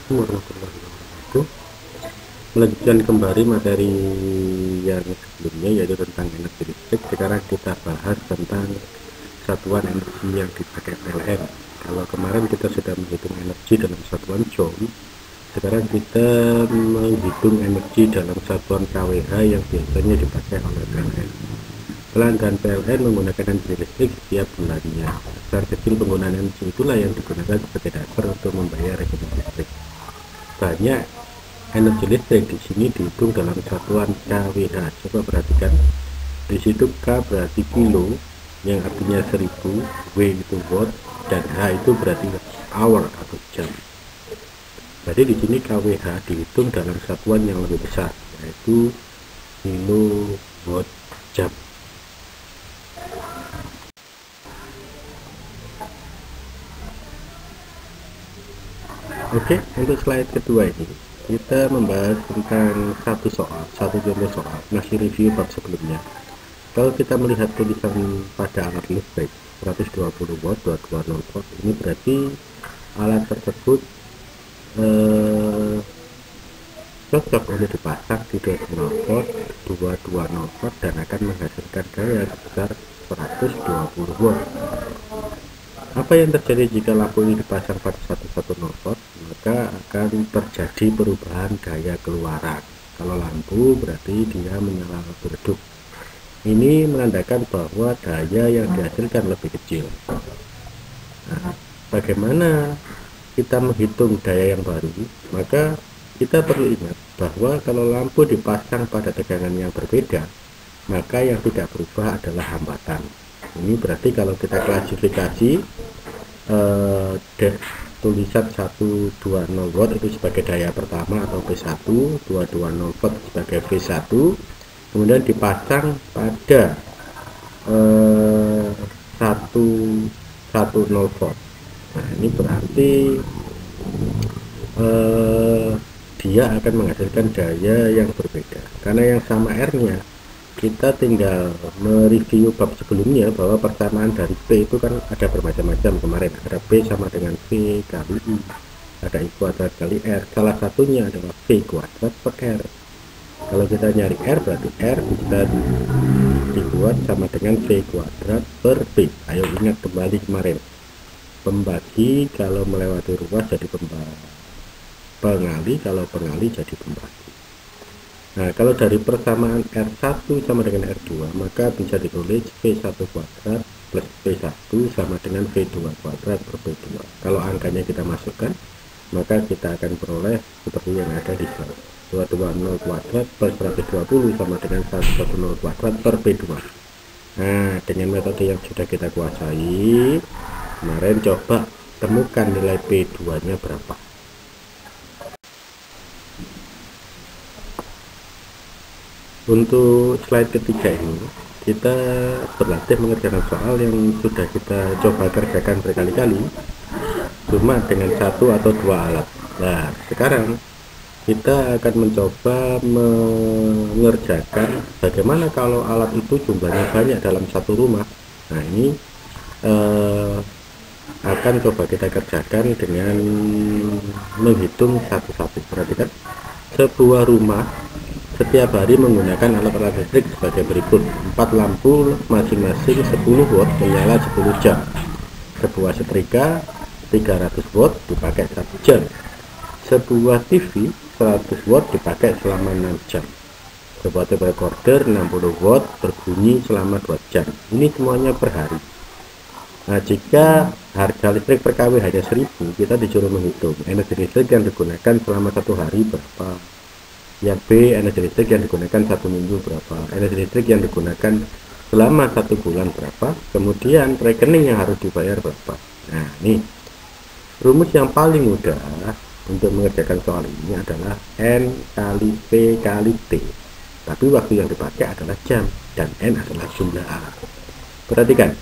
Assalamualaikum warahmatullahi wabarakatuh. Melanjutkan kembali materi yang sebelumnya, yaitu tentang energi listrik. Sekarang kita bahas tentang satuan energi yang dipakai PLN. Kalau kemarin kita sudah menghitung energi dalam satuan joule, sekarang kita menghitung energi dalam satuan kWh yang biasanya dipakai oleh PLN. Pelanggan PLN menggunakan energi listrik setiap bulannya. Besar kecil penggunaan energi itulah yang digunakan sebagai dasar untuk membayar rekening listrik. Banyak energi listrik di sini dihitung dalam satuan kWh. Coba perhatikan, di situ K berarti kilo, yang artinya 1000, W itu watt, dan H itu berarti hour atau jam. Jadi di sini kWh dihitung dalam satuan yang lebih besar, yaitu kilowatt jam. Oke, untuk slide kedua ini kita membahas tentang satu contoh soal, masih review bab sebelumnya. Kalau kita melihat tulisan pada alat listrik 120 watt 220 volt, ini berarti alat tersebut cocok untuk dipasang di 220 volt 220 volt dan akan menghasilkan daya sebesar 120 watt. Apa yang terjadi jika lampu ini dipasang pada 110 volt? Maka akan terjadi perubahan daya keluaran. Kalau lampu berarti dia menyala redup. Ini menandakan bahwa daya yang dihasilkan lebih kecil. Nah, bagaimana kita menghitung daya yang baru? Maka kita perlu ingat bahwa kalau lampu dipasang pada tegangan yang berbeda, maka yang tidak berubah adalah hambatan. Ini berarti kalau kita klasifikasi tulisan 120 watt itu sebagai daya pertama atau P1, 220 volt sebagai V1, kemudian dipasang pada 110 volt. Nah, ini berarti dia akan menghasilkan daya yang berbeda, karena yang sama R-nya. Kita tinggal mereview bab sebelumnya bahwa persamaan dari P itu kan ada bermacam-macam. Kemarin ada P sama dengan V kali I, ada I kuadrat kali R. Salah satunya adalah V kuadrat per R. Kalau kita nyari R, berarti R bisa dibuat sama dengan V kuadrat per P. Ayo ingat kembali kemarin, pembagi kalau melewati ruas jadi pengali, kalau pengali jadi pembagi. Nah, kalau dari persamaan R1 sama dengan R2, maka bisa ditulis V1 kuadrat plus V1 sama dengan V2 kuadrat per V2. Kalau angkanya kita masukkan, maka kita akan peroleh seperti yang ada di sini. 220 kuadrat per 120 sama dengan 110 kuadrat per V2. Nah, dengan metode yang sudah kita kuasai, kemarin coba temukan nilai P2-nya berapa. Untuk slide ketiga ini, kita berlatih mengerjakan soal yang sudah kita coba kerjakan berkali-kali, cuma dengan satu atau dua alat. Nah, sekarang kita akan mencoba mengerjakan bagaimana kalau alat itu jumlahnya banyak dalam satu rumah. Nah, ini akan coba kita kerjakan dengan menghitung satu-satu. Perhatikan, sebuah rumah setiap hari menggunakan alat-alat listrik sebagai berikut. 4 lampu masing-masing 10 watt menyala 10 jam. Sebuah setrika 300 watt dipakai 1 jam. Sebuah TV 100 watt dipakai selama 6 jam. Sebuah tape recorder 60 watt berbunyi selama 2 jam. Ini semuanya per hari. Nah, jika harga listrik per kW hanya 1000, kita disuruh menghitung energi listrik yang digunakan selama 1 hari berapa. Yang B, energi listrik yang digunakan 1 minggu berapa, energi listrik yang digunakan selama 1 bulan berapa, kemudian rekening yang harus dibayar berapa. Nah, ini rumus yang paling mudah untuk mengerjakan soal ini adalah N kali P kali T, tapi waktu yang dipakai adalah jam dan N adalah jumlah alat. Perhatikan,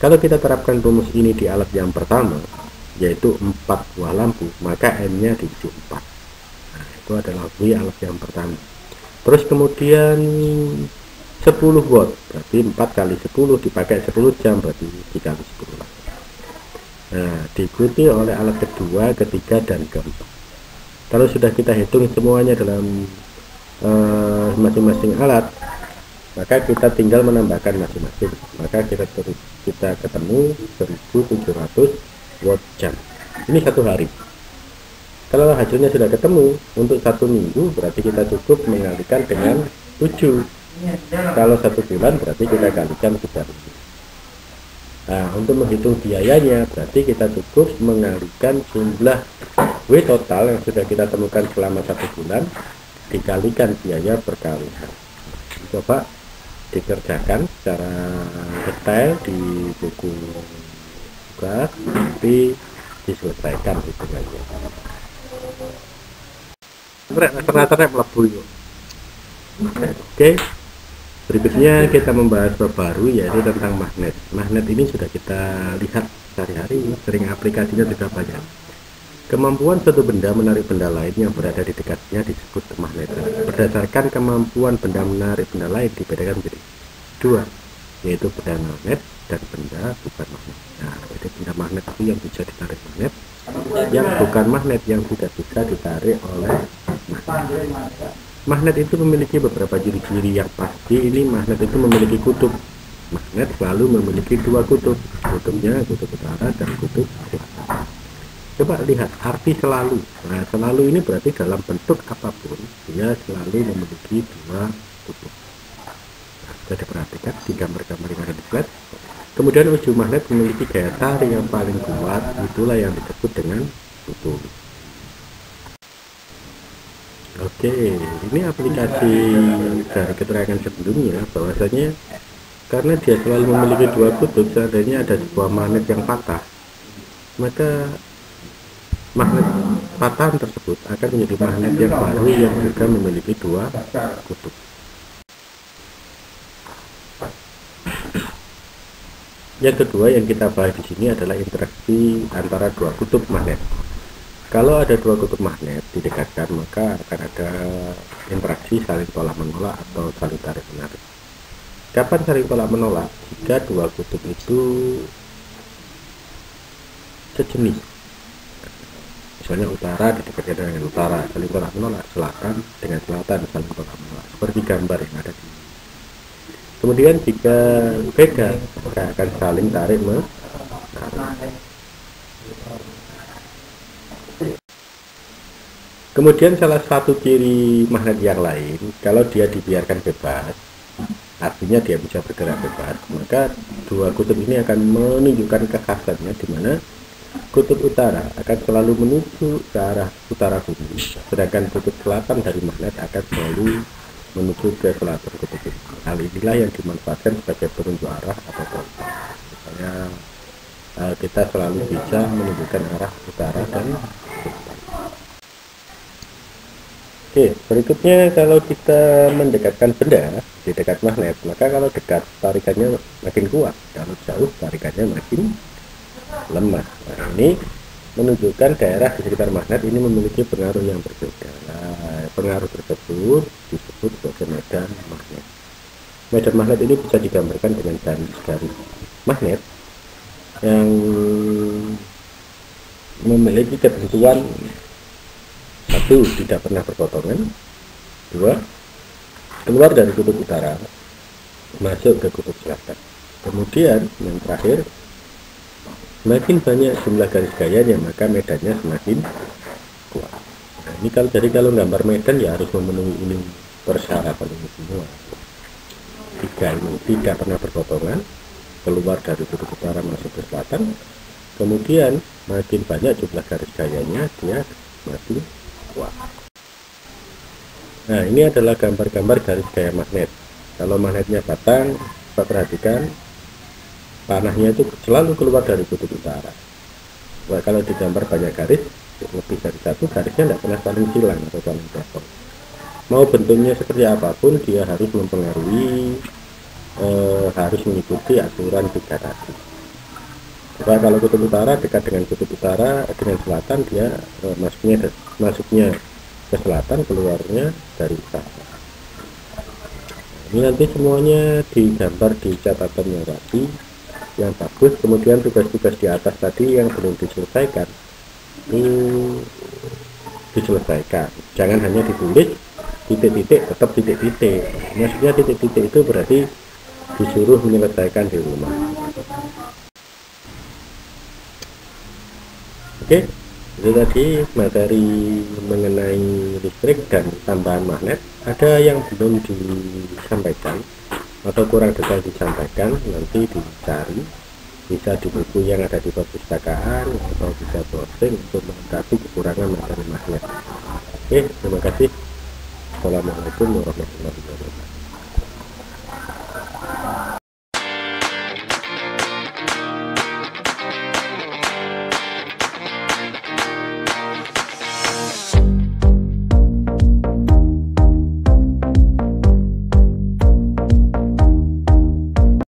kalau kita terapkan rumus ini di alat yang pertama, yaitu 4 buah lampu, maka N-nya diisi 4. Itu adalah W alat yang pertama. Terus kemudian 10 watt, berarti 4 kali 10 dipakai 10 jam, berarti dikali 10 lagi. Nah, diikuti oleh alat kedua, ketiga, dan keempat. Kalau sudah kita hitung semuanya dalam masing-masing alat, maka kita tinggal menambahkan masing-masing, maka kita ketemu 1700 watt jam. Ini satu hari. Kalau hasilnya sudah ketemu untuk 1 minggu, berarti kita cukup mengalikan dengan 7. Kalau 1 bulan berarti kita kalikan 3. Nah, untuk menghitung biayanya berarti kita cukup mengalikan jumlah W total yang sudah kita temukan selama 1 bulan dikalikan biaya perkalian. Coba dikerjakan secara detail di buku tugas, nanti diselesaikan hitungannya. Ternyata melebu. Oke. Berikutnya kita membahas bab baru, yaitu tentang magnet. Magnet ini sudah kita lihat sehari-hari, sering aplikasinya juga banyak. Kemampuan suatu benda menarik benda lain yang berada di dekatnya disebut kemagnetan. Berdasarkan kemampuan benda menarik benda lain dibedakan menjadi 2, yaitu benda magnet dan benda bukan magnet. Nah, jadi benda magnet itu yang bisa ditarik magnet, yang bukan magnet yang tidak bisa ditarik oleh magnet. Magnet itu memiliki beberapa ciri-ciri yang pasti. Ini magnet itu memiliki kutub. Magnet selalu memiliki 2 kutub, kutubnya kutub utara dan kutub selatan. Coba lihat arti selalu. Nah, selalu ini berarti dalam bentuk apapun dia selalu memiliki 2 kutub. Nah, sudah diperhatikan di gambar-gambar yang ada di slide. Kemudian ujung magnet memiliki gaya tarik yang paling kuat, itulah yang disebut dengan kutub. Oke, ini aplikasi dari keterangan sebelumnya, bahwasanya karena dia selalu memiliki 2 kutub, seandainya ada sebuah magnet yang patah, maka magnet patahan tersebut akan menjadi magnet yang baru yang juga memiliki 2 kutub. Yang kedua yang kita bahas di sini adalah interaksi antara 2 kutub magnet. Kalau ada 2 kutub magnet didekatkan, maka akan ada interaksi saling tolak menolak atau saling tarik menarik. Kapan saling tolak menolak? Jika 2 kutub itu sejenis. Misalnya utara didekatkan dengan utara, saling tolak menolak. Selatan dengan selatan saling tolak menolak. Seperti gambar yang ada di sini. Kemudian jika beda, maka akan saling tarik menarik. Kemudian salah satu ciri magnet yang lain, kalau dia dibiarkan bebas, artinya dia bisa bergerak bebas, maka 2 kutub ini akan menunjukkan kekhasannya, di mana kutub utara akan selalu menuju ke arah utara bumi, sedangkan kutub selatan dari magnet akan selalu menuju ke selatan kutub ini. Hal inilah yang dimanfaatkan sebagai penunjuk arah atau kompas. Misalnya kita selalu bisa menunjukkan arah utara dan selatan. Oke, berikutnya kalau kita mendekatkan benda di dekat magnet, maka kalau dekat tarikannya makin kuat, kalau jauh tarikannya makin lemah. Nah, ini menunjukkan daerah di sekitar magnet ini memiliki pengaruh yang berbeda. Nah, pengaruh tersebut disebut sebagai medan magnet. Medan magnet ini bisa digambarkan dengan garis-garis magnet yang memiliki ketentuan: 1. Tidak pernah berpotongan. 2. Keluar dari kutub utara masuk ke kutub selatan. Kemudian yang terakhir, semakin banyak jumlah garis gayanya maka medannya semakin kuat. Nah, ini kalau gambar medan ya harus memenuhi ini persyaratan ini semua. 3 ini tidak pernah berpotongan, keluar dari kutub utara masuk ke selatan. Kemudian makin banyak jumlah garis gayanya dia makin kuat. Nah, ini adalah gambar-gambar garis gaya magnet. Kalau magnetnya batang, kita perhatikan panahnya itu selalu keluar dari kutub utara. Nah, kalau digambar banyak garis, lebih dari 1 garisnya tidak pernah saling silang atau saling potong. Mau bentuknya seperti apapun, dia harus mempengaruhi, harus mengikuti aturan 3 tadi. Coba kalau kutub utara dekat dengan kutub utara, dengan selatan dia masuknya ke selatan, keluarnya dari utara. Ini nanti semuanya digambar di catatan yang rapi, yang bagus. Kemudian tugas-tugas di atas tadi yang belum diselesaikan ini diselesaikan. Jangan hanya ditulis titik-titik, tetap titik-titik. Maksudnya titik-titik itu berarti disuruh menyelesaikan di rumah. Oke, itu tadi materi mengenai listrik dan tambahan magnet. Ada yang belum disampaikan atau kurang detail disampaikan, nanti dicari, bisa di buku yang ada di perpustakaan atau bisa browsing untuk melengkapi kekurangan materi magnet. Oke, terima kasih. Assalamualaikum warahmatullahi wabarakatuh.